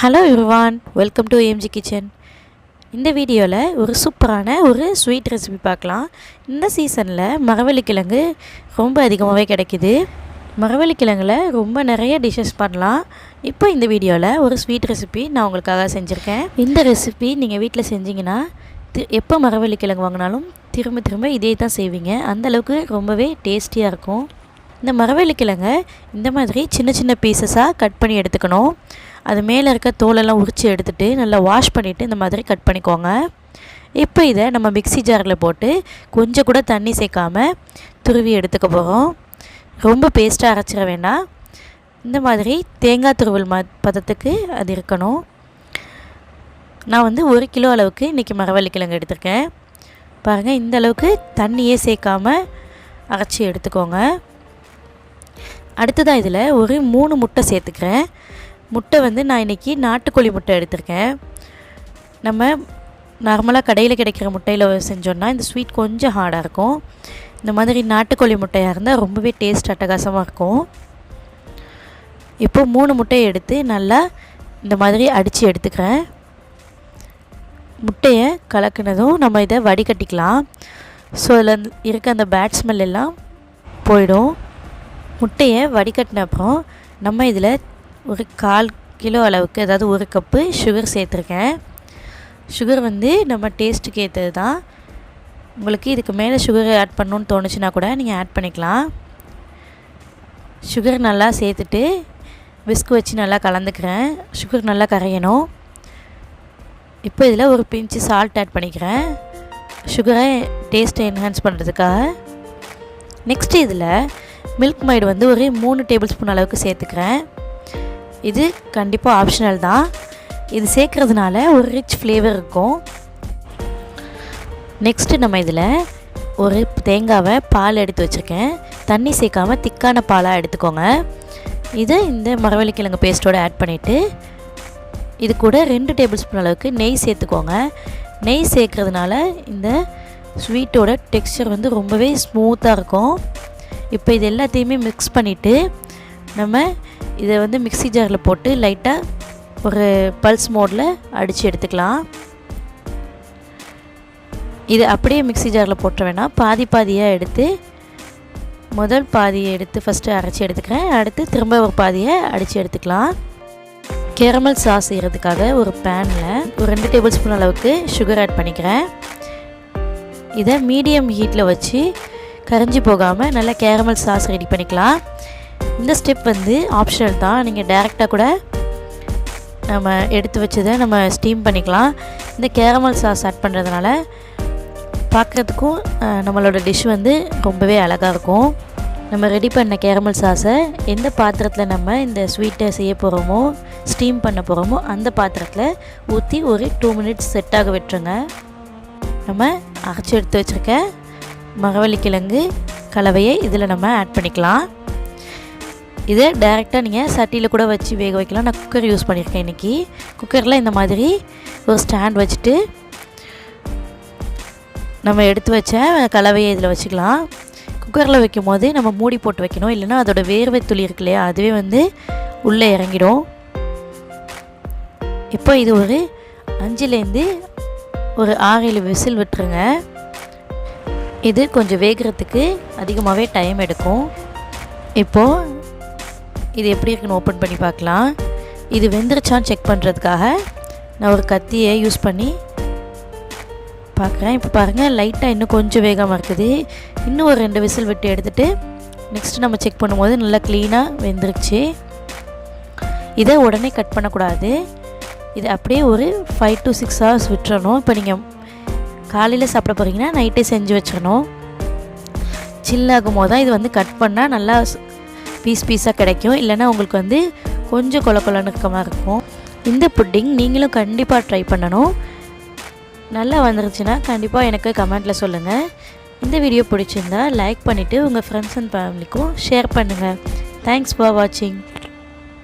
Hello everyone, welcome to AMG kitchen. இந்த வீடியோவில் ஒரு சூப்பரான ஒரு ஸ்வீட் ரெசிபி பார்க்கலாம். இந்த சீசனில் மரவள்ளிக்கிழங்கு ரொம்ப அதிகமாகவே கிடைக்கிது. மரவள்ளிக்கிழங்கில் ரொம்ப நிறைய டிஷ்ஷஸ் பண்ணலாம். இப்போ இந்த வீடியோவில் ஒரு ஸ்வீட் ரெசிபி நான் உங்களுக்காக செஞ்சுருக்கேன். இந்த ரெசிபி நீங்கள் வீட்டில் செஞ்சிங்கன்னா எப்போ மரவள்ளிக்கிழங்கு வாங்கினாலும் திரும்ப திரும்ப இதே தான் செய்வீங்க. அந்தளவுக்கு ரொம்பவே டேஸ்டியாக இருக்கும். இந்த மரவள்ளிக்கிழங்கை இந்த மாதிரி சின்ன சின்ன பீசஸாக கட் பண்ணி எடுத்துக்கணும். அது மேலே இருக்க தோலெல்லாம் உரித்து எடுத்துகிட்டு நல்லா வாஷ் பண்ணிவிட்டு இந்த மாதிரி கட் பண்ணிக்கோங்க. இப்போ இதை நம்ம மிக்ஸி ஜாரில் போட்டு கொஞ்சம் கூட தண்ணி சேர்க்காமல் துருவி எடுத்துக்க போகிறோம். ரொம்ப பேஸ்ட்டாக அரைச்சிட வேண்டாம். இந்த மாதிரி தேங்காய் துருவல் பதத்துக்கு அது இருக்கணும். நான் 1 கிலோ அளவுக்கு இன்றைக்கி மரவள்ளிக்கிழங்கு எடுத்திருக்கேன். பாருங்கள், இந்த அளவுக்கு தண்ணியே சேர்க்காமல் அரைச்சி எடுத்துக்கோங்க. அடுத்ததாக இதில் ஒரு 3 முட்டை சேர்த்துக்கிறேன். முட்டை நான் இன்றைக்கி நாட்டுக்கோழி முட்டை எடுத்திருக்கேன். நம்ம நார்மலாக கடையில் கிடைக்கிற முட்டையில் செஞ்சோன்னா இந்த ஸ்வீட் கொஞ்சம் ஹார்டாக இருக்கும். இந்த மாதிரி நாட்டுக்கோழி முட்டையாக இருந்தால் ரொம்பவே டேஸ்ட் அட்டகாசமாக இருக்கும். இப்போ 3 முட்டையை எடுத்து நல்லா இந்த மாதிரி அடித்து எடுத்துக்கிறேன். முட்டையை கலக்குனதும் நம்ம இதை வடிகட்டிக்கலாம். ஸோ அதில் இருக்க அந்த பேட் ஸ்மெல் எல்லாம் போயிடும். முட்டையை வடிகட்டின அப்புறம் நம்ம இதில் ஒரு 1/4 கிலோ அளவுக்கு, அதாவது 1 கப்பு சுகர் சேர்த்துருக்கேன். சுகர் நம்ம டேஸ்ட்டுக்கு ஏற்றது தான். உங்களுக்கு இதுக்கு மேலே சுகர் ஆட் பண்ணணுன்னு தோணுச்சுன்னா கூட நீங்கள் ஆட் பண்ணிக்கலாம். சுகர் நல்லா சேர்த்துட்டு விஸ்க் வச்சு நல்லா கலந்துக்கிறேன். சுகர் நல்லா கரையணும். இப்போ இதில் ஒரு பிஞ்சு சால்ட் ஆட் பண்ணிக்கிறேன், சுகரை டேஸ்ட்டை என்ஹான்ஸ் பண்ணுறதுக்காக. நெக்ஸ்ட்டு இதில் மில்க் மைடு ஒரு 3 டேபிள் ஸ்பூன் அளவுக்கு சேர்த்துக்கிறேன். இது கண்டிப்பாக ஆப்ஷனல் தான். இது சேர்க்குறதுனால ஒரு ரிச் ஃப்ளேவர் இருக்கும். நெக்ஸ்ட்டு நம்ம இதில் ஒரு தேங்காவை பால் எடுத்து வச்சுருக்கேன். தண்ணி சேர்க்காமல் திக்கான பாலாக எடுத்துக்கோங்க. இதை இந்த மரவள்ளிக்கிழங்கு பேஸ்ட்டோடு ஆட் பண்ணிவிட்டு இது கூட 2 டேபிள் ஸ்பூன் அளவுக்கு நெய் சேர்த்துக்கோங்க. நெய் சேர்க்குறதுனால இந்த ஸ்வீட்டோட டெக்ஸ்சர் ரொம்பவே ஸ்மூத்தாக இருக்கும். இப்போ இது எல்லாத்தையுமே மிக்ஸ் பண்ணிவிட்டு நம்ம இதை மிக்ஸி ஜாரில் போட்டு லைட்டாக ஒரு பல்ஸ் மோடில் அடித்து எடுத்துக்கலாம். இது அப்படியே மிக்ஸி ஜாரில் போட்ட வேணாம், பாதி பாதியாக எடுத்து முதல் பாதியை எடுத்து ஃபஸ்ட்டு அரைச்சி எடுத்துக்கிறேன். அடுத்து திரும்ப ஒரு பாதியை அடித்து எடுத்துக்கலாம். கேரமல் சாஸ் செய்கிறதுக்காக ஒரு பேனில் ஒரு 2 டேபிள் ஸ்பூன் அளவுக்கு சுகர் ஆட் பண்ணிக்கிறேன். இதை மீடியம் ஹீட்டில் வச்சு கரைஞ்சி போகாமல் நல்லா கேரமல் சாஸ் ரெடி பண்ணிக்கலாம். இந்த ஸ்டெப் ஆப்ஷனல் தான். நீங்கள் டைரெக்டாக கூட நம்ம எடுத்து வச்சதை நம்ம ஸ்டீம் பண்ணிக்கலாம். இந்த கேரமல் சாஸ் ஆட் பண்ணுறதுனால பார்க்குறதுக்கும் நம்மளோட டிஷ் ரொம்பவே அழகாக இருக்கும். நம்ம ரெடி பண்ண கேரமல் சாஸை எந்த பாத்திரத்தில் நம்ம இந்த ஸ்வீட்டை செய்ய போகிறோமோ, ஸ்டீம் பண்ண போகிறோமோ அந்த பாத்திரத்தில் ஊற்றி ஒரு 2 மினிட்ஸ் செட்டாக விட்டுருங்க. நம்ம அரைச்சி எடுத்து வச்சுருக்க மரவள்ளிக்கிழங்கு கலவையை இதில் நம்ம ஆட் பண்ணிக்கலாம். இதை டைரெக்டாக நீங்கள் சட்டியில் கூட வச்சு வேக வைக்கலாம். நான் குக்கர் யூஸ் பண்ணியிருக்கேன் இன்றைக்கி. குக்கரில் இந்த மாதிரி ஒரு ஸ்டாண்ட் வச்சுட்டு நம்ம எடுத்து வச்ச கலவையை இதில் வச்சுக்கலாம். குக்கரில் வைக்கும் போது நம்ம மூடி போட்டு வைக்கணும், இல்லைன்னா அதோடய வேர்வை துளி இருக்கு இல்லையா, அதுவே உள்ளே இறங்கிடும். இப்போ இது ஒரு 5லேருந்து ஒரு 6-7 விசில் விட்டுருங்க. இது கொஞ்சம் வேகிறதுக்கு அதிகமாகவே டைம் எடுக்கும். இப்போது இது எப்படி இருக்குன்னு ஓப்பன் பண்ணி பார்க்கலாம். இது வெந்துருச்சான்னு செக் பண்ணுறதுக்காக நான் ஒரு கத்தியை யூஸ் பண்ணி பார்க்குறேன். இப்போ பாருங்கள், லைட்டாக இன்னும் கொஞ்சம் வேகாமல் இருக்குது. இன்னும் ஒரு 2 விசில் விட்டு எடுத்துகிட்டு நெக்ஸ்ட்டு நம்ம செக் பண்ணும்போது நல்லா க்ளீனாக வெந்துருச்சு. இதை உடனே கட் பண்ணக்கூடாது. இது அப்படியே ஒரு 5 to 6 hours விட்டுறணும். இப்போ நீங்கள் காலையில் சாப்பிட போகிறீங்கன்னா நைட்டே செஞ்சு வச்சிடணும். சில்லாகும் போது தான் இது கட் பண்ணால் நல்லா பீஸாக கிடைக்கும். இல்லைன்னா உங்களுக்கு கொஞ்சம் கொல கொலன்னு இருக்க மாதிரி இருக்கும். இந்த புட்டிங் நீங்களும் கண்டிப்பாக ட்ரை பண்ணணும். நல்லா வந்துருச்சுன்னா கண்டிப்பாக எனக்கு கமெண்ட்டில் சொல்லுங்கள். இந்த வீடியோ பிடிச்சிருந்தா லைக் பண்ணிவிட்டு உங்கள் ஃப்ரெண்ட்ஸ் அண்ட் ஃபேமிலிக்கும் ஷேர் பண்ணுங்கள். தேங்க்ஸ் ஃபார் வாட்சிங்.